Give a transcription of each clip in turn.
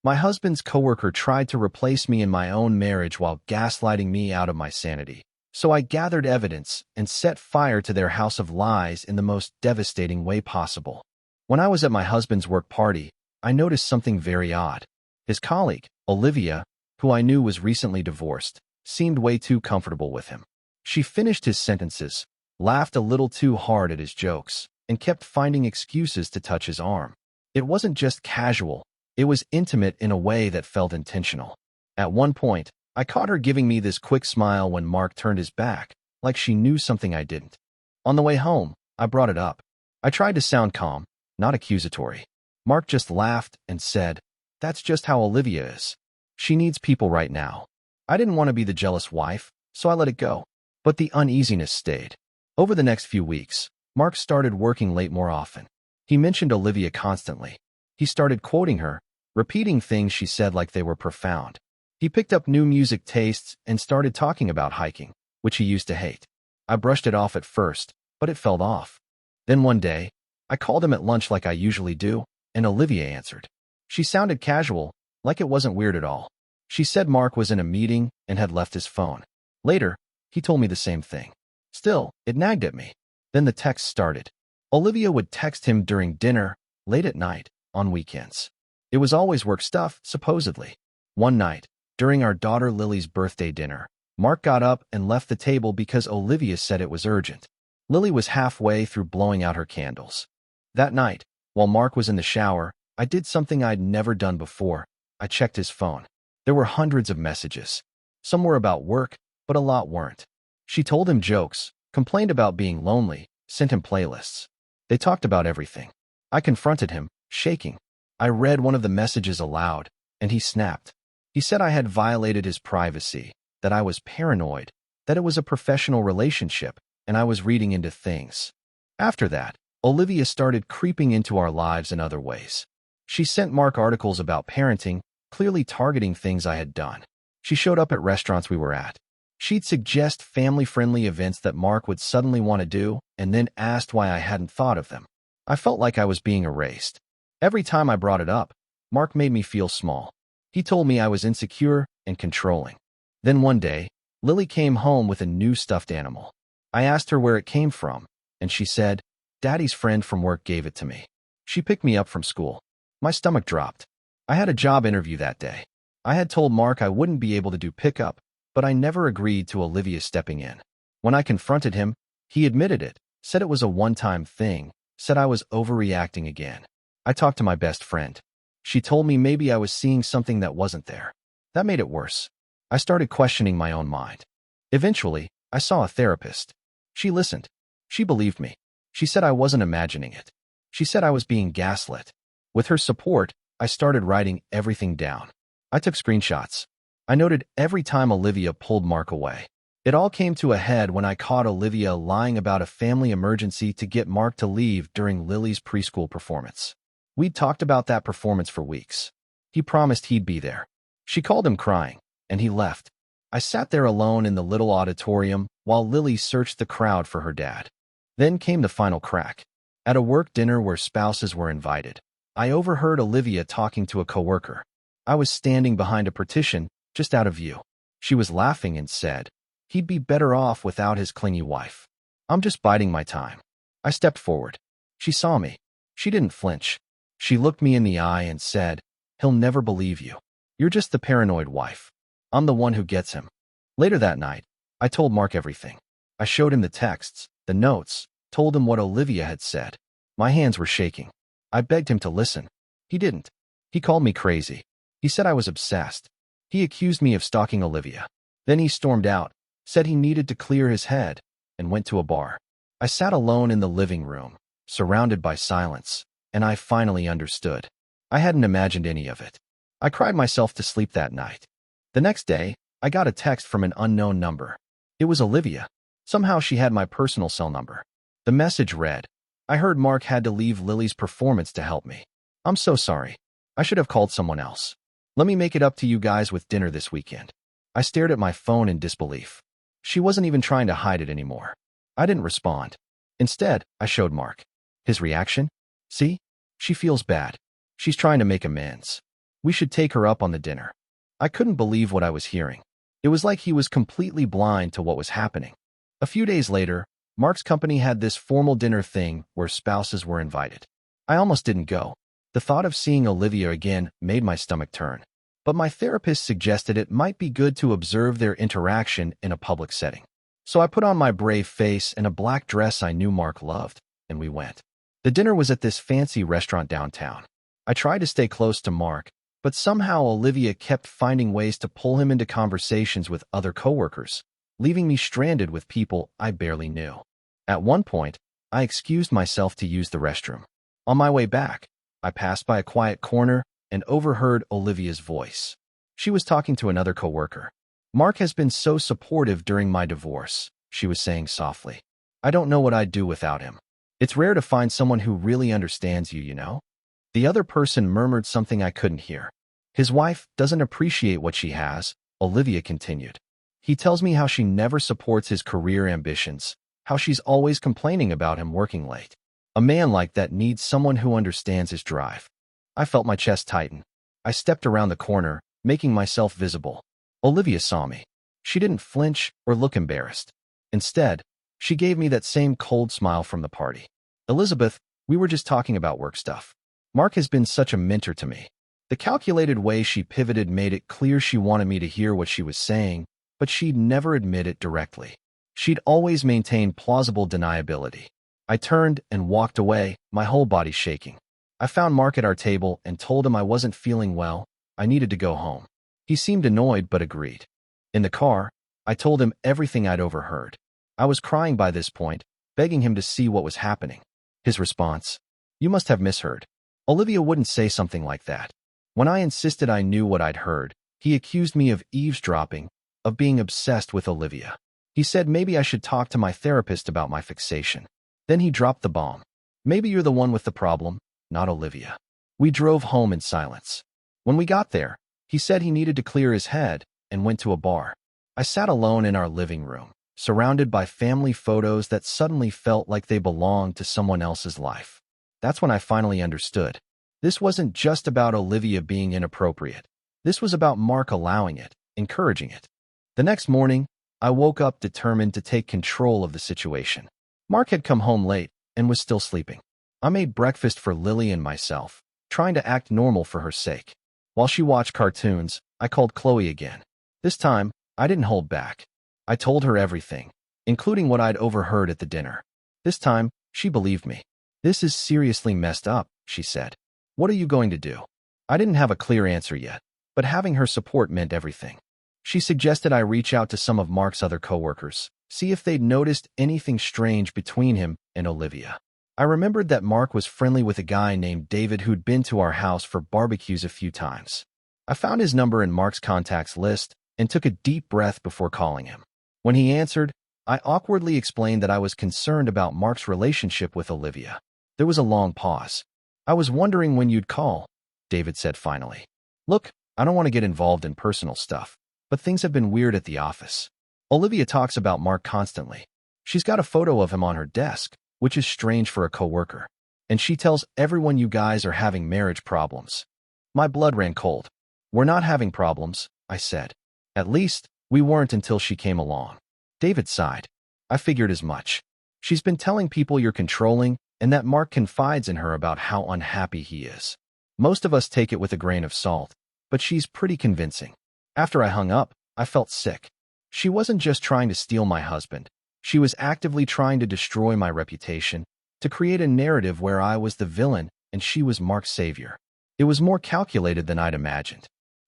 My husband's coworker tried to replace me in my own marriage while gaslighting me out of my sanity. So I gathered evidence and set fire to their house of lies in the most devastating way possible. When I was at my husband's work party, I noticed something very odd. His colleague, Olivia, who I knew was recently divorced, seemed way too comfortable with him. She finished his sentences, laughed a little too hard at his jokes, and kept finding excuses to touch his arm. It wasn't just casual, it was intimate in a way that felt intentional. At one point, I caught her giving me this quick smile when Mark turned his back, like she knew something I didn't. On the way home, I brought it up. I tried to sound calm, not accusatory. Mark just laughed and said, "That's just how Olivia is. She needs people right now." I didn't want to be the jealous wife, so I let it go. But the uneasiness stayed. Over the next few weeks, Mark started working late more often. He mentioned Olivia constantly. He started quoting her, repeating things she said like they were profound. He picked up new music tastes and started talking about hiking, which he used to hate. I brushed it off at first, but it fell off. Then one day, I called him at lunch like I usually do, and Olivia answered. She sounded casual, like it wasn't weird at all. She said Mark was in a meeting and had left his phone. Later, he told me the same thing. Still, it nagged at me. Then the texts started. Olivia would text him during dinner, late at night, on weekends. It was always work stuff, supposedly. One night, during our daughter Lily's birthday dinner, Mark got up and left the table because Olivia said it was urgent. Lily was halfway through blowing out her candles. That night, while Mark was in the shower, I did something I'd never done before. I checked his phone. There were hundreds of messages. Some were about work, but a lot weren't. She told him jokes, complained about being lonely, sent him playlists. They talked about everything. I confronted him, shaking. I read one of the messages aloud, and he snapped. He said I had violated his privacy, that I was paranoid, that it was a professional relationship, and I was reading into things. After that, Olivia started creeping into our lives in other ways. She sent Mark articles about parenting, clearly targeting things I had done. She showed up at restaurants we were at. She'd suggest family-friendly events that Mark would suddenly want to do, and then asked why I hadn't thought of them. I felt like I was being erased. Every time I brought it up, Mark made me feel small. He told me I was insecure and controlling. Then one day, Lily came home with a new stuffed animal. I asked her where it came from, and she said, "Daddy's friend from work gave it to me." She picked me up from school. My stomach dropped. I had a job interview that day. I had told Mark I wouldn't be able to do pickup, but I never agreed to Olivia stepping in. When I confronted him, he admitted it, said it was a one-time thing, said I was overreacting again. I talked to my best friend. She told me maybe I was seeing something that wasn't there. That made it worse. I started questioning my own mind. Eventually, I saw a therapist. She listened. She believed me. She said I wasn't imagining it. She said I was being gaslit. With her support, I started writing everything down. I took screenshots. I noted every time Olivia pulled Mark away. It all came to a head when I caught Olivia lying about a family emergency to get Mark to leave during Lily's preschool performance. We'd talked about that performance for weeks. He promised he'd be there. She called him crying, and he left. I sat there alone in the little auditorium while Lily searched the crowd for her dad. Then came the final crack. At a work dinner where spouses were invited, I overheard Olivia talking to a coworker. I was standing behind a partition, just out of view. She was laughing and said, "He'd be better off without his clingy wife." I'm just biding my time. I stepped forward. She saw me. She didn't flinch. She looked me in the eye and said, "He'll never believe you. You're just the paranoid wife. I'm the one who gets him." Later that night, I told Mark everything. I showed him the texts, the notes, told him what Olivia had said. My hands were shaking. I begged him to listen. He didn't. He called me crazy. He said I was obsessed. He accused me of stalking Olivia. Then he stormed out, said he needed to clear his head, and went to a bar. I sat alone in the living room, surrounded by silence, and I finally understood. I hadn't imagined any of it. I cried myself to sleep that night. The next day, I got a text from an unknown number. It was Olivia. Somehow she had my personal cell number. The message read, "I heard Mark had to leave Lily's performance to help me. I'm so sorry. I should have called someone else. Let me make it up to you guys with dinner this weekend." I stared at my phone in disbelief. She wasn't even trying to hide it anymore. I didn't respond. Instead, I showed Mark. His reaction? "See? She feels bad. She's trying to make amends." We should take her up on the dinner. I couldn't believe what I was hearing. It was like he was completely blind to what was happening. A few days later, Mark's company had this formal dinner thing where spouses were invited. I almost didn't go. The thought of seeing Olivia again made my stomach turn. But my therapist suggested it might be good to observe their interaction in a public setting. So I put on my brave face and a black dress I knew Mark loved, and we went. The dinner was at this fancy restaurant downtown. I tried to stay close to Mark, but somehow Olivia kept finding ways to pull him into conversations with other coworkers, leaving me stranded with people I barely knew. At one point, I excused myself to use the restroom. On my way back, I passed by a quiet corner and overheard Olivia's voice. She was talking to another coworker. "Mark has been so supportive during my divorce," she was saying softly. "I don't know what I'd do without him. It's rare to find someone who really understands you, you know?" The other person murmured something I couldn't hear. "His wife doesn't appreciate what she has," Olivia continued. "He tells me how she never supports his career ambitions, how she's always complaining about him working late. A man like that needs someone who understands his drive." I felt my chest tighten. I stepped around the corner, making myself visible. Olivia saw me. She didn't flinch or look embarrassed. Instead, she gave me that same cold smile from the party. "Elizabeth, we were just talking about work stuff. Mark has been such a mentor to me." The calculated way she pivoted made it clear she wanted me to hear what she was saying, but she'd never admit it directly. She'd always maintained plausible deniability. I turned and walked away, my whole body shaking. I found Mark at our table and told him I wasn't feeling well. I needed to go home. He seemed annoyed but agreed. In the car, I told him everything I'd overheard. I was crying by this point, begging him to see what was happening. His response: "You must have misheard. Olivia wouldn't say something like that." When I insisted I knew what I'd heard, he accused me of eavesdropping, of being obsessed with Olivia. He said maybe I should talk to my therapist about my fixation. Then he dropped the bomb. "Maybe you're the one with the problem, not Olivia." We drove home in silence. When we got there, he said he needed to clear his head and went to a bar. I sat alone in our living room, surrounded by family photos that suddenly felt like they belonged to someone else's life. That's when I finally understood. This wasn't just about Olivia being inappropriate. This was about Mark allowing it, encouraging it. The next morning, I woke up determined to take control of the situation. Mark had come home late and was still sleeping. I made breakfast for Lily and myself, trying to act normal for her sake. While she watched cartoons, I called Chloe again. This time, I didn't hold back. I told her everything, including what I'd overheard at the dinner. This time, she believed me. "This is seriously messed up," she said. "What are you going to do?" I didn't have a clear answer yet, but having her support meant everything. She suggested I reach out to some of Mark's other coworkers, see if they'd noticed anything strange between him and Olivia. I remembered that Mark was friendly with a guy named David who'd been to our house for barbecues a few times. I found his number in Mark's contacts list and took a deep breath before calling him. When he answered, I awkwardly explained that I was concerned about Mark's relationship with Olivia. There was a long pause. "I was wondering when you'd call," David said finally. "Look, I don't want to get involved in personal stuff, but things have been weird at the office. Olivia talks about Mark constantly. She's got a photo of him on her desk, which is strange for a coworker. And she tells everyone you guys are having marriage problems." My blood ran cold. "We're not having problems," I said. "At least, we weren't until she came along." David sighed. "I figured as much. She's been telling people you're controlling and that Mark confides in her about how unhappy he is. Most of us take it with a grain of salt, but she's pretty convincing." After I hung up, I felt sick. She wasn't just trying to steal my husband. She was actively trying to destroy my reputation, to create a narrative where I was the villain and she was Mark's savior. It was more calculated than I'd imagined.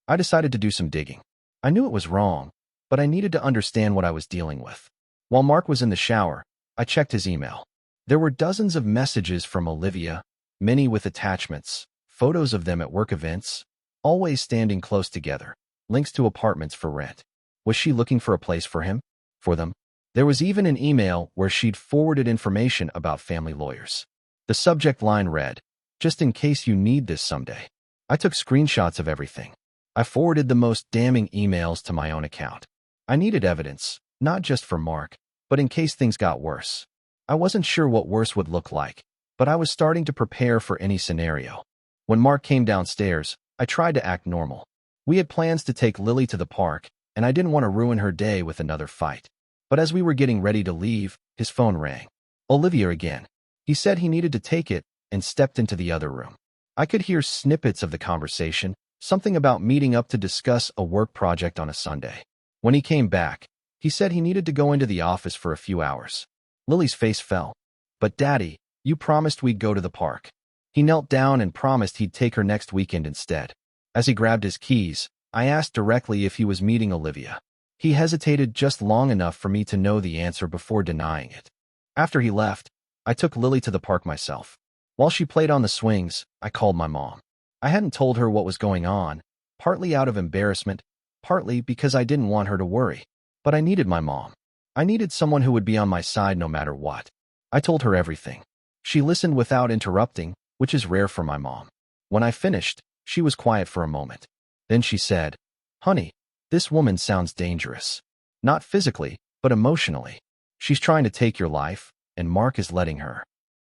I decided to do some digging. I knew it was wrong, but I needed to understand what I was dealing with. While Mark was in the shower, I checked his email. There were dozens of messages from Olivia, many with attachments, photos of them at work events, always standing close together, links to apartments for rent. Was she looking for a place for him? For them? There was even an email where she'd forwarded information about family lawyers. The subject line read, "Just in case you need this someday." I took screenshots of everything. I forwarded the most damning emails to my own account. I needed evidence, not just for Mark, but in case things got worse. I wasn't sure what worse would look like, but I was starting to prepare for any scenario. When Mark came downstairs, I tried to act normal. We had plans to take Lily to the park, and I didn't want to ruin her day with another fight. But as we were getting ready to leave, his phone rang. Olivia again. He said he needed to take it and stepped into the other room. I could hear snippets of the conversation, something about meeting up to discuss a work project on a Sunday. When he came back, he said he needed to go into the office for a few hours. Lily's face fell. But Daddy, you promised we'd go to the park. He knelt down and promised he'd take her next weekend instead. As he grabbed his keys, I asked directly if he was meeting Olivia. He hesitated just long enough for me to know the answer before denying it. After he left, I took Lily to the park myself. While she played on the swings, I called my mom. I hadn't told her what was going on, partly out of embarrassment, partly because I didn't want her to worry. But I needed my mom. I needed someone who would be on my side no matter what. I told her everything. She listened without interrupting, which is rare for my mom. When I finished, she was quiet for a moment. Then she said, "Honey, this woman sounds dangerous. Not physically, but emotionally. She's trying to take your life, and Mark is letting her."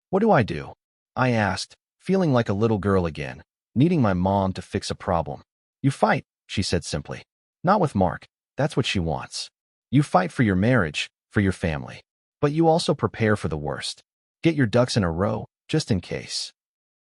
"What do I do?" I asked, feeling like a little girl again, needing my mom to fix a problem. "You fight," she said simply. "Not with Mark. That's what she wants. You fight for your marriage, for your family. But you also prepare for the worst. Get your ducks in a row, just in case."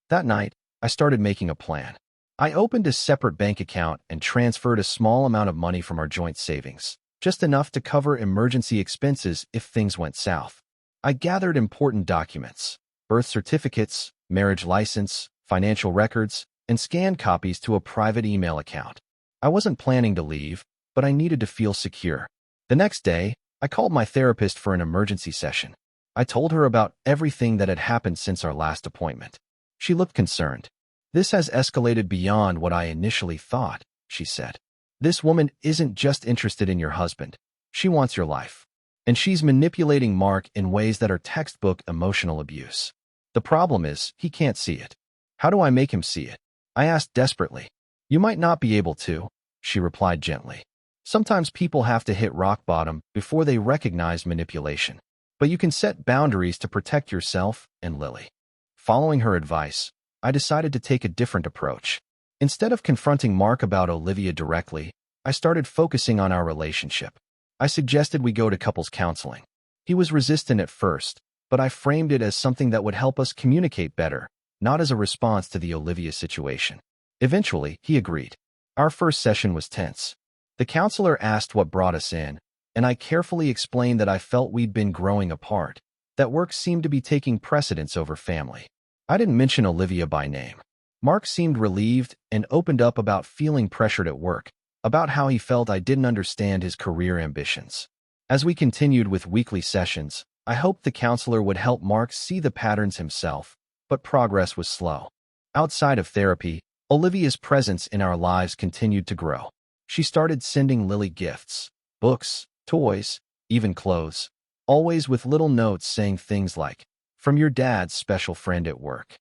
That night, I started making a plan. I opened a separate bank account and transferred a small amount of money from our joint savings, just enough to cover emergency expenses if things went south. I gathered important documents, birth certificates, marriage license, financial records, and scanned copies to a private email account. I wasn't planning to leave, but I needed to feel secure. The next day, I called my therapist for an emergency session. I told her about everything that had happened since our last appointment. She looked concerned. "This has escalated beyond what I initially thought," she said. "This woman isn't just interested in your husband. She wants your life. And she's manipulating Mark in ways that are textbook emotional abuse. The problem is, he can't see it. How do I make him see it?" I asked desperately. "You might not be able to," she replied gently. "Sometimes people have to hit rock bottom before they recognize manipulation. But you can set boundaries to protect yourself and Lily." Following her advice, I decided to take a different approach. Instead of confronting Mark about Olivia directly, I started focusing on our relationship. I suggested we go to couples counseling. He was resistant at first, but I framed it as something that would help us communicate better, not as a response to the Olivia situation. Eventually, he agreed. Our first session was tense. The counselor asked what brought us in, and I carefully explained that I felt we'd been growing apart, that work seemed to be taking precedence over family. I didn't mention Olivia by name. Mark seemed relieved and opened up about feeling pressured at work, about how he felt I didn't understand his career ambitions. As we continued with weekly sessions, I hoped the counselor would help Mark see the patterns himself, but progress was slow. Outside of therapy, Olivia's presence in our lives continued to grow. She started sending Lily gifts, books, toys, even clothes, always with little notes saying things like, "From your dad's special friend at work."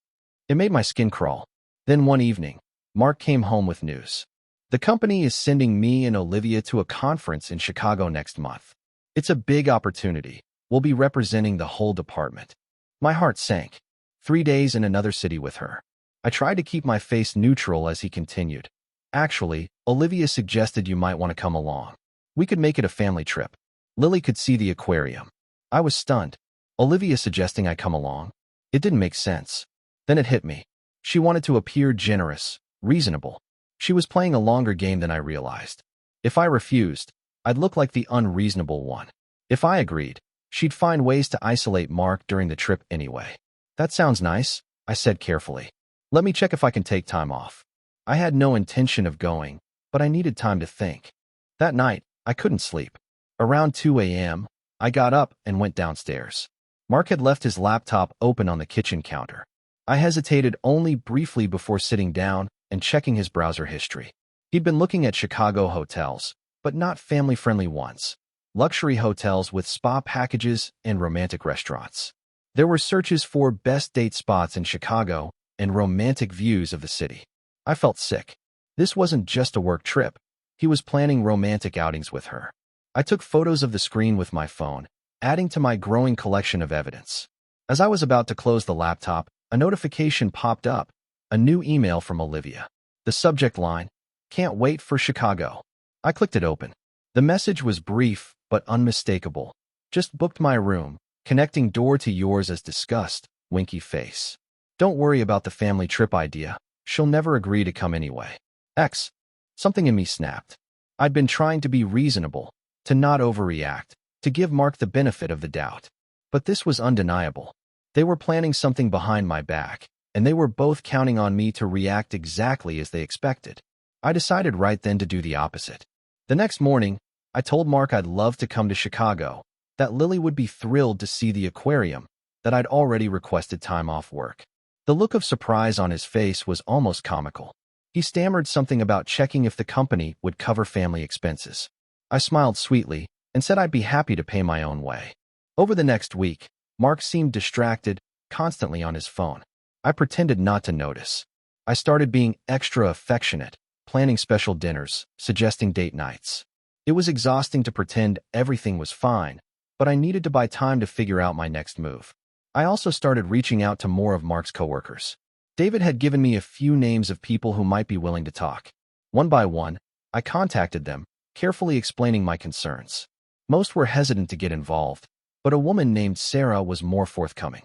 It made my skin crawl. Then one evening, Mark came home with news. "The company is sending me and Olivia to a conference in Chicago next month. It's a big opportunity. We'll be representing the whole department." My heart sank. 3 days in another city with her. I tried to keep my face neutral as he continued. "Actually, Olivia suggested you might want to come along. We could make it a family trip. Lily could see the aquarium." I was stunned. Olivia suggesting I come along? It didn't make sense. Then it hit me. She wanted to appear generous, reasonable. She was playing a longer game than I realized. If I refused, I'd look like the unreasonable one. If I agreed, she'd find ways to isolate Mark during the trip anyway. "That sounds nice," I said carefully. "Let me check if I can take time off." I had no intention of going, but I needed time to think. That night, I couldn't sleep. Around 2 a.m., I got up and went downstairs. Mark had left his laptop open on the kitchen counter. I hesitated only briefly before sitting down and checking his browser history. He'd been looking at Chicago hotels, but not family-friendly ones. Luxury hotels with spa packages and romantic restaurants. There were searches for best date spots in Chicago and romantic views of the city. I felt sick. This wasn't just a work trip. He was planning romantic outings with her. I took photos of the screen with my phone, adding to my growing collection of evidence. As I was about to close the laptop, a notification popped up, a new email from Olivia. The subject line, "Can't wait for Chicago." I clicked it open. The message was brief but unmistakable. "Just booked my room. Connecting door to yours as discussed. Winky face. Don't worry about the family trip idea. She'll never agree to come anyway." X. Something in me snapped. I'd been trying to be reasonable, to not overreact, to give Mark the benefit of the doubt. But this was undeniable. They were planning something behind my back, and they were both counting on me to react exactly as they expected. I decided right then to do the opposite. The next morning, I told Mark I'd love to come to Chicago, that Lily would be thrilled to see the aquarium, that I'd already requested time off work. The look of surprise on his face was almost comical. He stammered something about checking if the company would cover family expenses. I smiled sweetly and said I'd be happy to pay my own way. Over the next week, Mark seemed distracted, constantly on his phone. I pretended not to notice. I started being extra affectionate, planning special dinners, suggesting date nights. It was exhausting to pretend everything was fine, but I needed to buy time to figure out my next move. I also started reaching out to more of Mark's coworkers. David had given me a few names of people who might be willing to talk. One by one, I contacted them, carefully explaining my concerns. Most were hesitant to get involved, but a woman named Sarah was more forthcoming.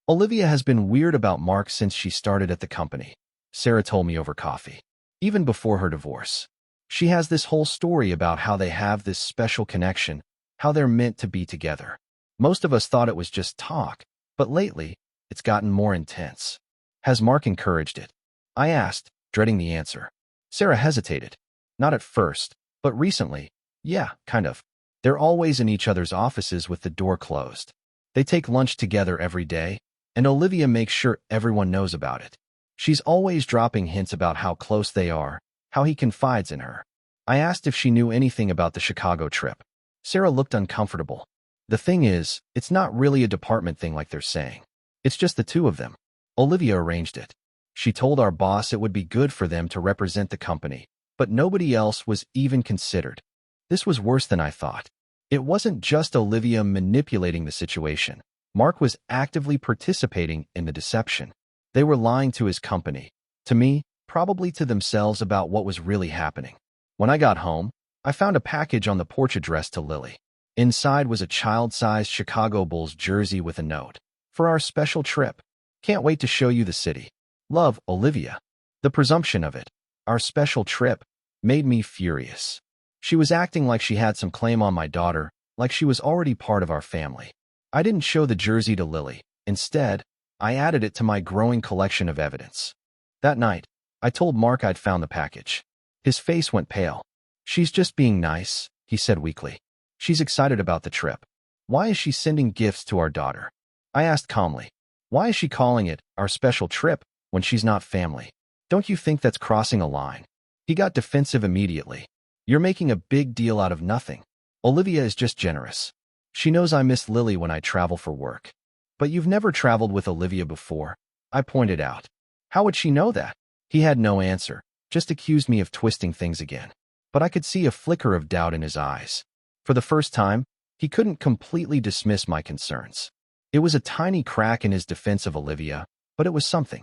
"Olivia has been weird about Mark since she started at the company," Sarah told me over coffee. "Even before her divorce. She has this whole story about how they have this special connection, how they're meant to be together. Most of us thought it was just talk, but lately, it's gotten more intense." "Has Mark encouraged it?" I asked, dreading the answer. Sarah hesitated. "Not at first, but recently, yeah, kind of. They're always in each other's offices with the door closed. They take lunch together every day, and Olivia makes sure everyone knows about it. She's always dropping hints about how close they are, how he confides in her." I asked if she knew anything about the Chicago trip. Sarah looked uncomfortable. "The thing is, it's not really a department thing like they're saying. It's just the two of them. Olivia arranged it. She told our boss it would be good for them to represent the company, but nobody else was even considered." This was worse than I thought. It wasn't just Olivia manipulating the situation. Mark was actively participating in the deception. They were lying to his company, to me, probably to themselves about what was really happening. When I got home, I found a package on the porch addressed to Lily. Inside was a child-sized Chicago Bulls jersey with a note. "For our special trip. Can't wait to show you the city. Love, Olivia." The presumption of it, our special trip, made me furious. She was acting like she had some claim on my daughter, like she was already part of our family. I didn't show the jersey to Lily. Instead, I added it to my growing collection of evidence. That night, I told Mark I'd found the package. His face went pale. "She's just being nice," he said weakly. "She's excited about the trip. Why is she sending gifts to our daughter?" I asked calmly. "Why is she calling it our special trip when she's not family? Don't you think that's crossing a line?" He got defensive immediately. "You're making a big deal out of nothing. Olivia is just generous. She knows I miss Lily when I travel for work." "But you've never traveled with Olivia before," I pointed out. "How would she know that?" He had no answer, just accused me of twisting things again. But I could see a flicker of doubt in his eyes. For the first time, he couldn't completely dismiss my concerns. It was a tiny crack in his defense of Olivia, but it was something.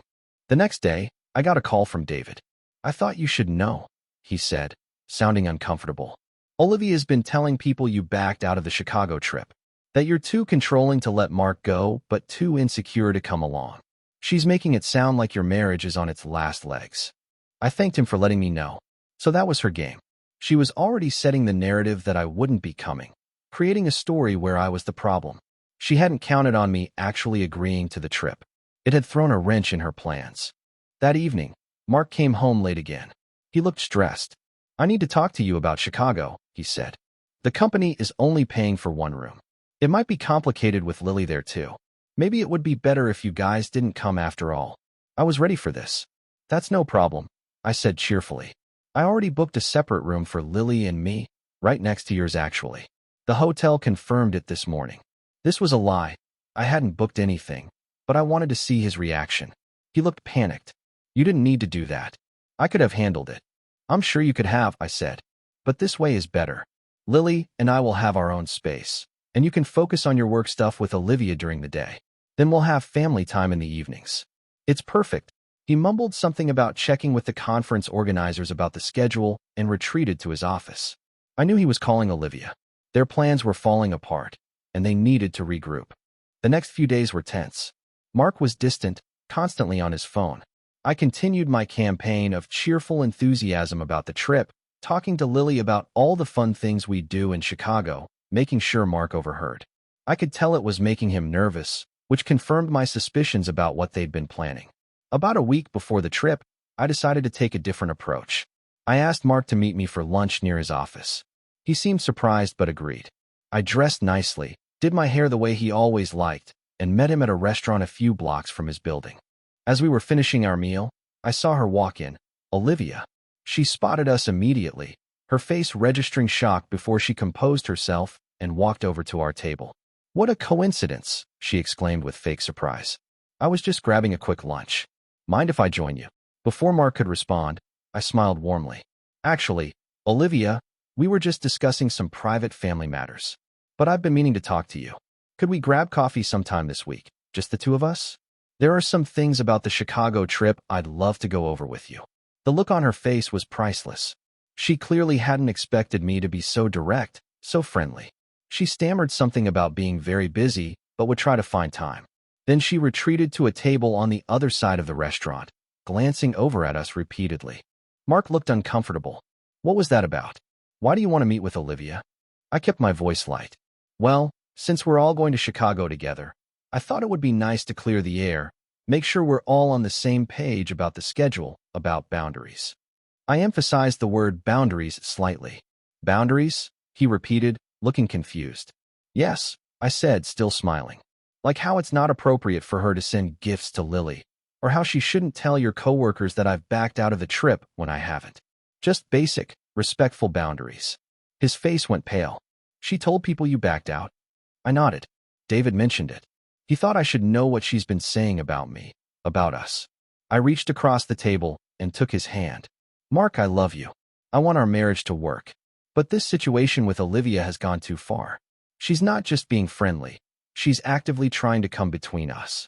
The next day, I got a call from David. "I thought you should know," he said, sounding uncomfortable. "Olivia's been telling people you backed out of the Chicago trip, that you're too controlling to let Mark go, but too insecure to come along. She's making it sound like your marriage is on its last legs." I thanked him for letting me know. So that was her game. She was already setting the narrative that I wouldn't be coming, creating a story where I was the problem. She hadn't counted on me actually agreeing to the trip. It had thrown a wrench in her plans. That evening, Mark came home late again. He looked stressed. "I need to talk to you about Chicago," he said. "The company is only paying for one room. It might be complicated with Lily there too. Maybe it would be better if you guys didn't come after all." I was ready for this. "That's no problem," I said cheerfully. "I already booked a separate room for Lily and me, right next to yours actually. The hotel confirmed it this morning." This was a lie. I hadn't booked anything, but I wanted to see his reaction. He looked panicked. "You didn't need to do that. I could have handled it." "I'm sure you could have," I said. "But this way is better. Lily and I will have our own space, and you can focus on your work stuff with Olivia during the day. Then we'll have family time in the evenings." "It's perfect," He mumbled something about checking with the conference organizers about the schedule and retreated to his office. I knew he was calling Olivia. Their plans were falling apart, and they needed to regroup. The next few days were tense. Mark was distant, constantly on his phone. I continued my campaign of cheerful enthusiasm about the trip, talking to Lily about all the fun things we'd do in Chicago, making sure Mark overheard. I could tell it was making him nervous, which confirmed my suspicions about what they'd been planning. About a week before the trip, I decided to take a different approach. I asked Mark to meet me for lunch near his office. He seemed surprised but agreed. I dressed nicely, did my hair the way he always liked, and met him at a restaurant a few blocks from his building. As we were finishing our meal, I saw her walk in, Olivia. She spotted us immediately, her face registering shock before she composed herself and walked over to our table. "What a coincidence," she exclaimed with fake surprise. "I was just grabbing a quick lunch. Mind if I join you?" Before Mark could respond, I smiled warmly. "Actually, Olivia, we were just discussing some private family matters. But I've been meaning to talk to you. Could we grab coffee sometime this week, just the two of us? There are some things about the Chicago trip I'd love to go over with you." The look on her face was priceless. She clearly hadn't expected me to be so direct, so friendly. She stammered something about being very busy, but would try to find time. Then she retreated to a table on the other side of the restaurant, glancing over at us repeatedly. Mark looked uncomfortable. "What was that about? Why do you want to meet with Olivia?" I kept my voice light. "Well, since we're all going to Chicago together, I thought it would be nice to clear the air, make sure we're all on the same page about the schedule, about boundaries." I emphasized the word boundaries slightly. "Boundaries?" he repeated, looking confused. "Yes," I said, still smiling. "Like how it's not appropriate for her to send gifts to Lily, or how she shouldn't tell your coworkers that I've backed out of the trip when I haven't. Just basic, respectful boundaries." His face went pale. "She told people you backed out?" I nodded. "David mentioned it. He thought I should know what she's been saying about me, about us." I reached across the table and took his hand. "Mark, I love you. I want our marriage to work. But this situation with Olivia has gone too far. She's not just being friendly. She's actively trying to come between us."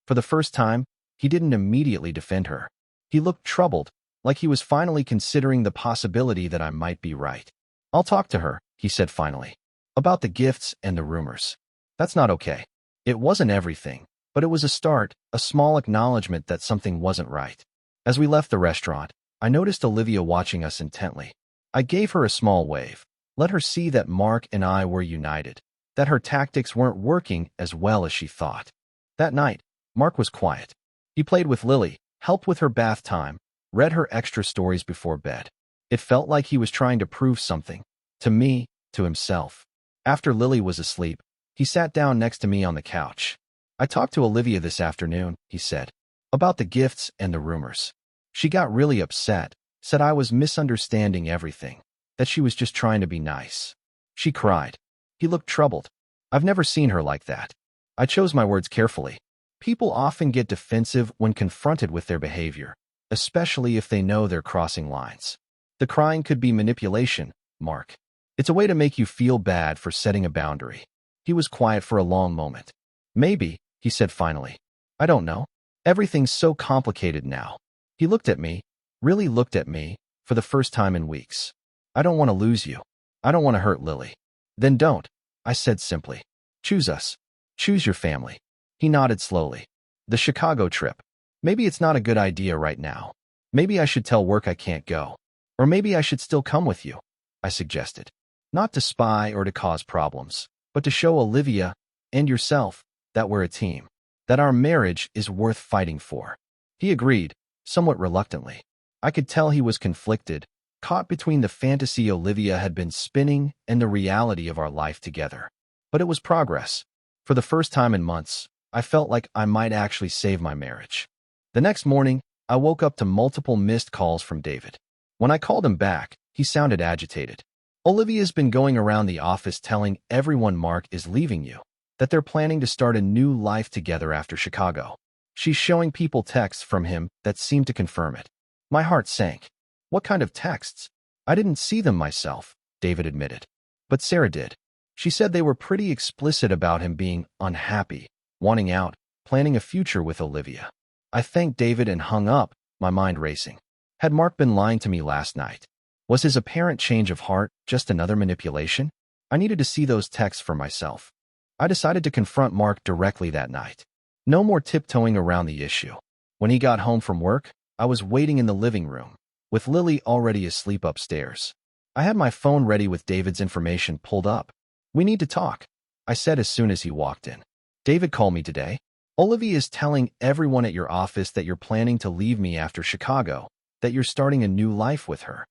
For the first time, he didn't immediately defend her. He looked troubled, like he was finally considering the possibility that I might be right. "I'll talk to her," he said finally, "about the gifts and the rumors. That's not okay." It wasn't everything, but it was a start, a small acknowledgement that something wasn't right. As we left the restaurant, I noticed Olivia watching us intently. I gave her a small wave, let her see that Mark and I were united, that her tactics weren't working as well as she thought. That night, Mark was quiet. He played with Lily, helped with her bath time, read her extra stories before bed. It felt like he was trying to prove something, to me, to himself. After Lily was asleep, he sat down next to me on the couch. "I talked to Olivia this afternoon," he said, "about the gifts and the rumors. She got really upset, said I was misunderstanding everything, that she was just trying to be nice. She cried." He looked troubled. I've never seen her like that. I chose my words carefully. People often get defensive when confronted with their behavior, especially if they know they're crossing lines. The crying could be manipulation, Mark. It's a way to make you feel bad for setting a boundary. He was quiet for a long moment. "Maybe," he said finally. "I don't know. Everything's so complicated now." He looked at me, really looked at me, for the first time in weeks. "I don't want to lose you. I don't want to hurt Lily." "Then don't," I said simply. "Choose us. Choose your family." He nodded slowly. "The Chicago trip. Maybe it's not a good idea right now. Maybe I should tell work I can't go. Or maybe I should still come with you," I suggested. "Not to spy or to cause problems, but to show Olivia, and yourself, that we're a team. That our marriage is worth fighting for." He agreed, somewhat reluctantly. I could tell he was conflicted, caught between the fantasy Olivia had been spinning and the reality of our life together. But it was progress. For the first time in months, I felt like I might actually save my marriage. The next morning, I woke up to multiple missed calls from David. When I called him back, he sounded agitated. "Olivia's been going around the office telling everyone Mark is leaving you, that they're planning to start a new life together after Chicago. She's showing people texts from him that seem to confirm it." My heart sank. "What kind of texts?" "I didn't see them myself," David admitted. "But Sarah did. She said they were pretty explicit about him being unhappy, wanting out, planning a future with Olivia." I thanked David and hung up, my mind racing. Had Mark been lying to me last night? Was his apparent change of heart just another manipulation? I needed to see those texts for myself. I decided to confront Mark directly that night. No more tiptoeing around the issue. When he got home from work, I was waiting in the living room, with Lily already asleep upstairs. I had my phone ready with David's information pulled up. "We need to talk," I said as soon as he walked in. "David called me today. Olivia is telling everyone at your office that you're planning to leave me after Chicago, that you're starting a new life with her."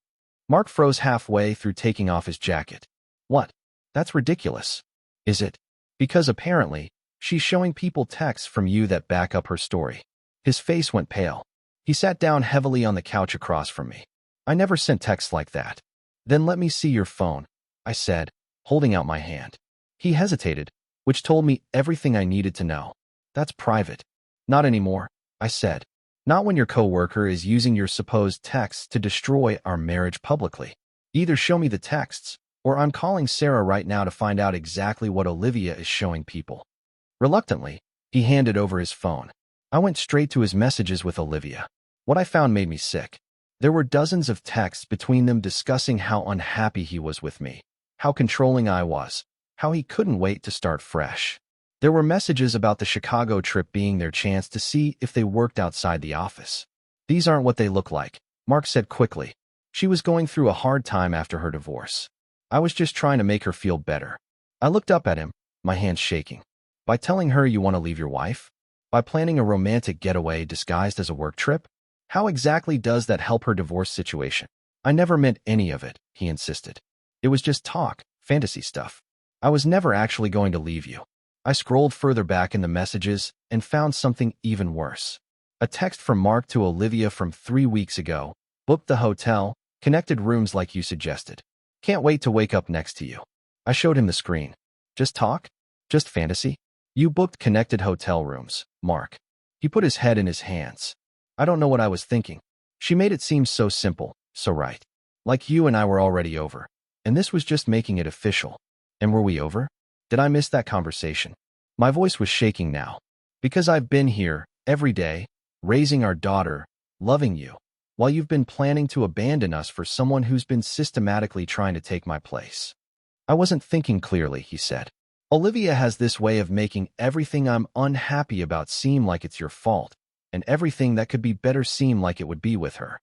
Mark froze halfway through taking off his jacket. "What? That's ridiculous." "Is it? Because apparently, she's showing people texts from you that back up her story." His face went pale. He sat down heavily on the couch across from me. "I never sent texts like that." "Then let me see your phone," I said, holding out my hand. He hesitated, which told me everything I needed to know. "That's private." "Not anymore," I said. "Not when your coworker is using your supposed texts to destroy our marriage publicly. Either show me the texts, or I'm calling Sarah right now to find out exactly what Olivia is showing people." Reluctantly, he handed over his phone. I went straight to his messages with Olivia. What I found made me sick. There were dozens of texts between them discussing how unhappy he was with me, how controlling I was, how he couldn't wait to start fresh. There were messages about the Chicago trip being their chance to see if they worked outside the office. "These aren't what they look like," Mark said quickly. "She was going through a hard time after her divorce. I was just trying to make her feel better." I looked up at him, my hands shaking. "By telling her you want to leave your wife? By planning a romantic getaway disguised as a work trip? How exactly does that help her divorce situation?" "I never meant any of it," he insisted. "It was just talk, fantasy stuff. I was never actually going to leave you." I scrolled further back in the messages and found something even worse. A text from Mark to Olivia from 3 weeks ago. "Booked the hotel, connected rooms like you suggested. Can't wait to wake up next to you." I showed him the screen. "Just talk? Just fantasy? You booked connected hotel rooms, Mark." He put his head in his hands. I don't know what I was thinking. She made it seem so simple, so right. Like you and I were already over. And this was just making it official. And were we over? Did I miss that conversation? My voice was shaking now. "Because I've been here, every day, raising our daughter, loving you, while you've been planning to abandon us for someone who's been systematically trying to take my place." "I wasn't thinking clearly," he said. "Olivia has this way of making everything I'm unhappy about seem like it's your fault, and everything that could be better seem like it would be with her."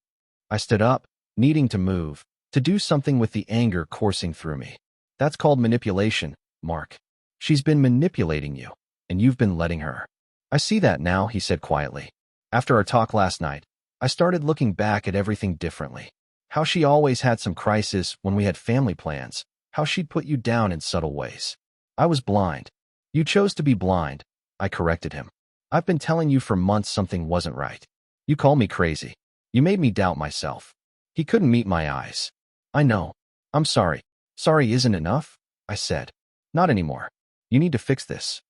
I stood up, needing to move, to do something with the anger coursing through me. "That's called manipulation, Mark. She's been manipulating you, and you've been letting her." "I see that now," he said quietly. "After our talk last night, I started looking back at everything differently. How she always had some crisis when we had family plans, how she'd put you down in subtle ways. I was blind." "You chose to be blind," I corrected him. "I've been telling you for months something wasn't right. You called me crazy. You made me doubt myself." He couldn't meet my eyes. "I know. I'm sorry." "Sorry isn't enough," I said. "Not anymore. You need to fix this."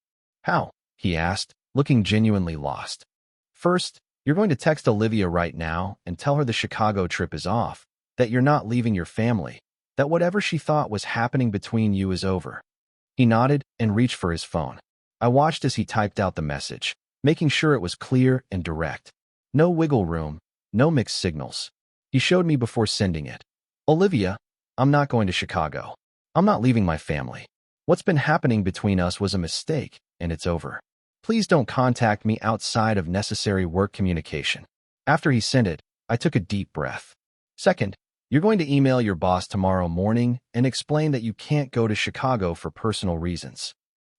"How?" he asked, looking genuinely lost. "First, you're going to text Olivia right now and tell her the Chicago trip is off, that you're not leaving your family, that whatever she thought was happening between you is over." He nodded and reached for his phone. I watched as he typed out the message, making sure it was clear and direct. No wiggle room, no mixed signals. He showed me before sending it. "Olivia, I'm not going to Chicago. I'm not leaving my family. What's been happening between us was a mistake, and it's over. Please don't contact me outside of necessary work communication." After he sent it, I took a deep breath. "Second, you're going to email your boss tomorrow morning and explain that you can't go to Chicago for personal reasons."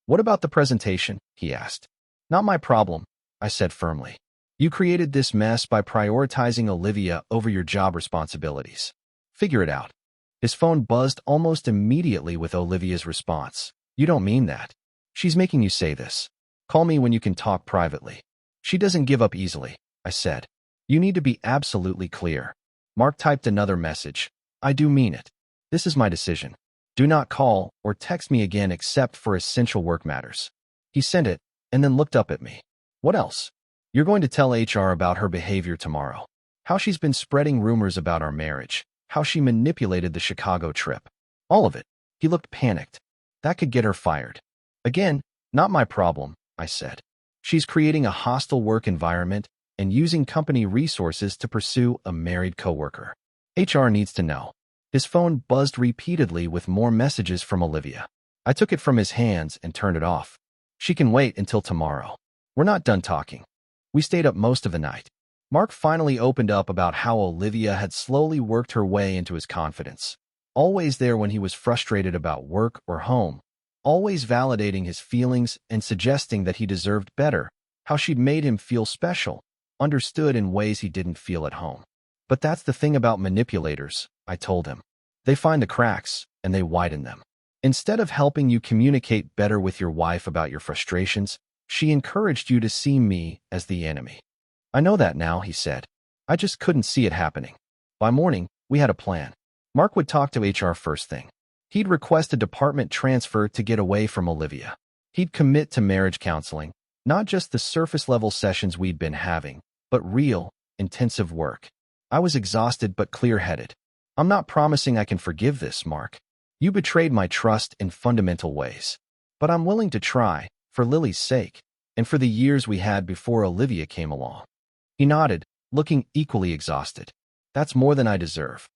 "What about the presentation?" he asked. "Not my problem," I said firmly. "You created this mess by prioritizing Olivia over your job responsibilities. Figure it out." His phone buzzed almost immediately with Olivia's response. "You don't mean that. She's making you say this. Call me when you can talk privately." "She doesn't give up easily," I said. "You need to be absolutely clear." Mark typed another message. "I do mean it. This is my decision. Do not call or text me again except for essential work matters." He sent it and then looked up at me. "What else?" "You're going to tell HR about her behavior tomorrow. How she's been spreading rumors about our marriage. How she manipulated the Chicago trip. All of it." He looked panicked. "That could get her fired." "Again, not my problem," I said. "She's creating a hostile work environment, and using company resources to pursue a married coworker. HR needs to know. His phone buzzed repeatedly with more messages from Olivia. I took it from his hands and turned it off. She can wait until tomorrow. We're not done talking. We stayed up most of the night. Mark finally opened up about how Olivia had slowly worked her way into his confidence. Always there when he was frustrated about work or home. Always validating his feelings and suggesting that he deserved better. How she'd made him feel special, understood in ways he didn't feel at home. But that's the thing about manipulators, I told him. They find the cracks, and they widen them. Instead of helping you communicate better with your wife about your frustrations, she encouraged you to see me as the enemy. I know that now, he said. I just couldn't see it happening. By morning, we had a plan. Mark would talk to HR first thing. He'd request a department transfer to get away from Olivia. He'd commit to marriage counseling, not just the surface-level sessions we'd been having, but real, intensive work. I was exhausted but clear-headed. I'm not promising I can forgive this, Mark. You betrayed my trust in fundamental ways. But I'm willing to try, for Lily's sake, and for the years we had before Olivia came along. He nodded, looking equally exhausted. That's more than I deserve.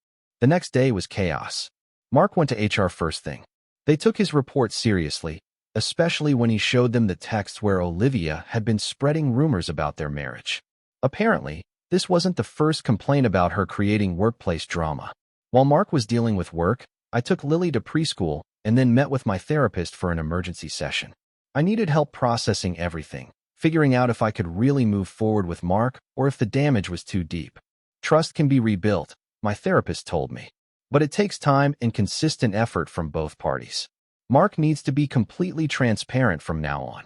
The next day was chaos. Mark went to HR first thing. They took his report seriously, especially when he showed them the text where Olivia had been spreading rumors about their marriage. Apparently, this wasn't the first complaint about her creating workplace drama. While Mark was dealing with work, I took Lily to preschool and then met with my therapist for an emergency session. I needed help processing everything, figuring out if I could really move forward with Mark or if the damage was too deep. Trust can be rebuilt, my therapist told me. But it takes time and consistent effort from both parties. Mark needs to be completely transparent from now on.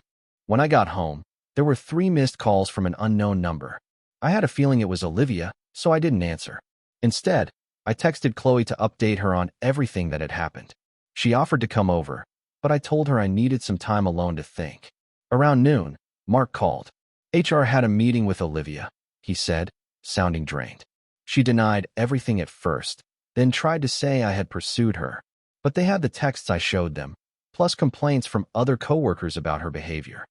When I got home, there were 3 missed calls from an unknown number. I had a feeling it was Olivia, so I didn't answer. Instead, I texted Chloe to update her on everything that had happened. She offered to come over, but I told her I needed some time alone to think. Around noon, Mark called. HR had a meeting with Olivia, he said, sounding drained. She denied everything at first, then tried to say I had pursued her. But they had the texts I showed them, plus complaints from other coworkers about her behavior.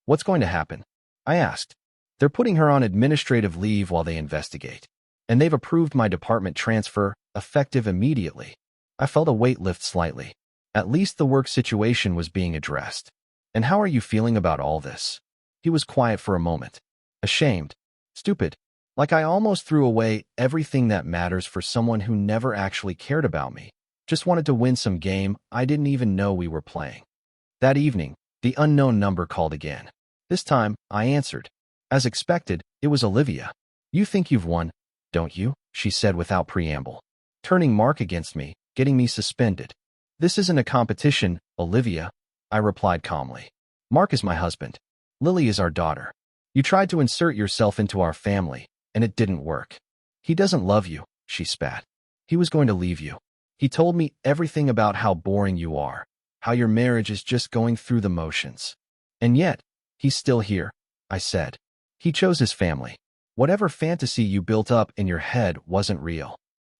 What's going to happen? I asked. They're putting her on administrative leave while they investigate. And they've approved my department transfer, effective immediately. I felt a weight lift slightly. At least the work situation was being addressed. And how are you feeling about all this? He was quiet for a moment. Ashamed. Stupid. Like I almost threw away everything that matters for someone who never actually cared about me. Just wanted to win some game I didn't even know we were playing. That evening, the unknown number called again. This time, I answered. As expected, it was Olivia. You think you've won, don't you? She said without preamble. Turning Mark against me, getting me suspended. This isn't a competition, Olivia, I replied calmly. Mark is my husband. Lily is our daughter. You tried to insert yourself into our family, and it didn't work. He doesn't love you, she spat. He was going to leave you. He told me everything about how boring you are, how your marriage is just going through the motions. And yet, he's still here, I said. He chose his family. Whatever fantasy you built up in your head wasn't real.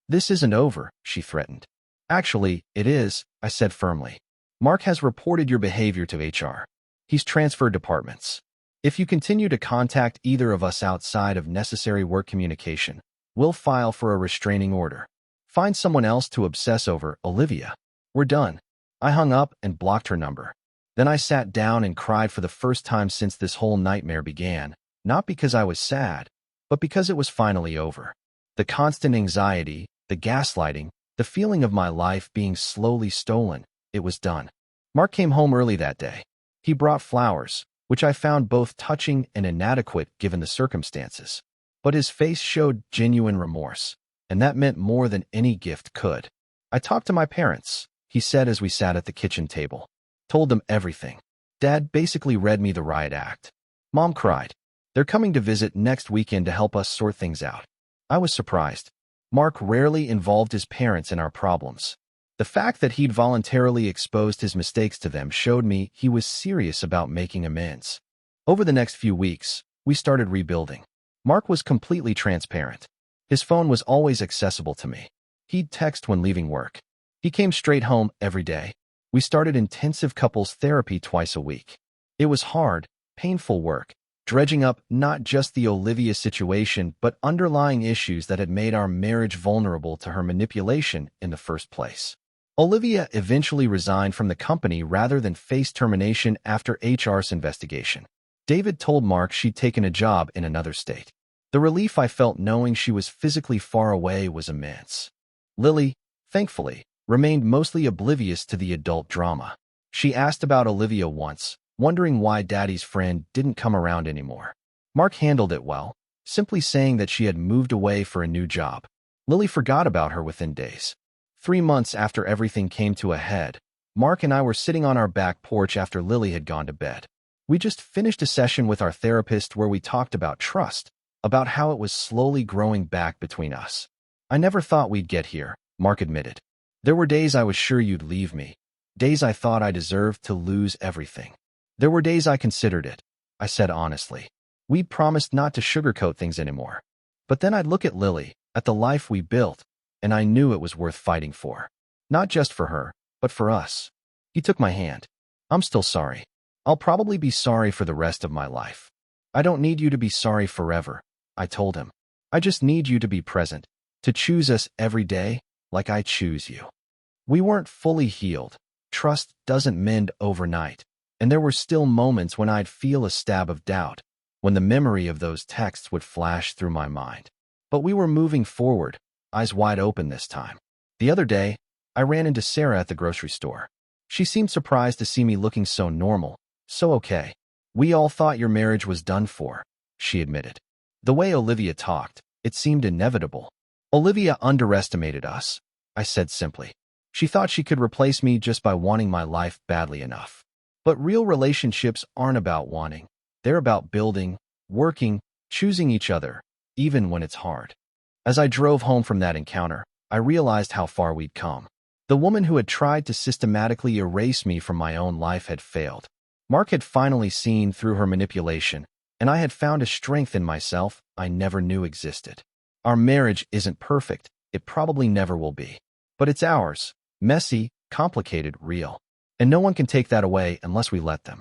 This isn't over, she threatened. Actually, it is, I said firmly. Mark has reported your behavior to HR. He's transferred departments. If you continue to contact either of us outside of necessary work communication, we'll file for a restraining order. Find someone else to obsess over, Olivia. We're done. I hung up and blocked her number. Then I sat down and cried for the first time since this whole nightmare began, not because I was sad, but because it was finally over. The constant anxiety, the gaslighting, the feeling of my life being slowly stolen, it was done. Mark came home early that day. He brought flowers, which I found both touching and inadequate given the circumstances. But his face showed genuine remorse, and that meant more than any gift could. I talked to my parents, he said as we sat at the kitchen table. Told them everything. Dad basically read me the riot act. Mom cried. They're coming to visit next weekend to help us sort things out. I was surprised. Mark rarely involved his parents in our problems. The fact that he'd voluntarily exposed his mistakes to them showed me he was serious about making amends. Over the next few weeks, we started rebuilding. Mark was completely transparent. His phone was always accessible to me. He'd text when leaving work. He came straight home every day. We started intensive couples therapy twice a week. It was hard, painful work, dredging up not just the Olivia situation, but underlying issues that had made our marriage vulnerable to her manipulation in the first place. Olivia eventually resigned from the company rather than face termination after HR's investigation. David told Mark she'd taken a job in another state. The relief I felt knowing she was physically far away was immense. Lily, thankfully, remained mostly oblivious to the adult drama. She asked about Olivia once, wondering why Daddy's friend didn't come around anymore. Mark handled it well, simply saying that she had moved away for a new job. Lily forgot about her within days. 3 months after everything came to a head, Mark and I were sitting on our back porch after Lily had gone to bed. We just finished a session with our therapist where we talked about trust, about how it was slowly growing back between us. I never thought we'd get here, Mark admitted. There were days I was sure you'd leave me, days I thought I deserved to lose everything. There were days I considered it, I said honestly. We'd promised not to sugarcoat things anymore. But then I'd look at Lily, at the life we built, and I knew it was worth fighting for. Not just for her, but for us. He took my hand. I'm still sorry. I'll probably be sorry for the rest of my life. I don't need you to be sorry forever, I told him. I just need you to be present, to choose us every day like I choose you. We weren't fully healed. Trust doesn't mend overnight, and there were still moments when I'd feel a stab of doubt, when the memory of those texts would flash through my mind. But we were moving forward, eyes wide open this time. The other day, I ran into Sarah at the grocery store. She seemed surprised to see me looking so normal, so okay. We all thought your marriage was done for, she admitted. The way Olivia talked, it seemed inevitable. Olivia underestimated us, I said simply. She thought she could replace me just by wanting my life badly enough. But real relationships aren't about wanting. They're about building, working, choosing each other, even when it's hard. As I drove home from that encounter, I realized how far we'd come. The woman who had tried to systematically erase me from my own life had failed. Mark had finally seen through her manipulation, and I had found a strength in myself I never knew existed. Our marriage isn't perfect, it probably never will be. But it's ours, messy, complicated, real. And no one can take that away unless we let them.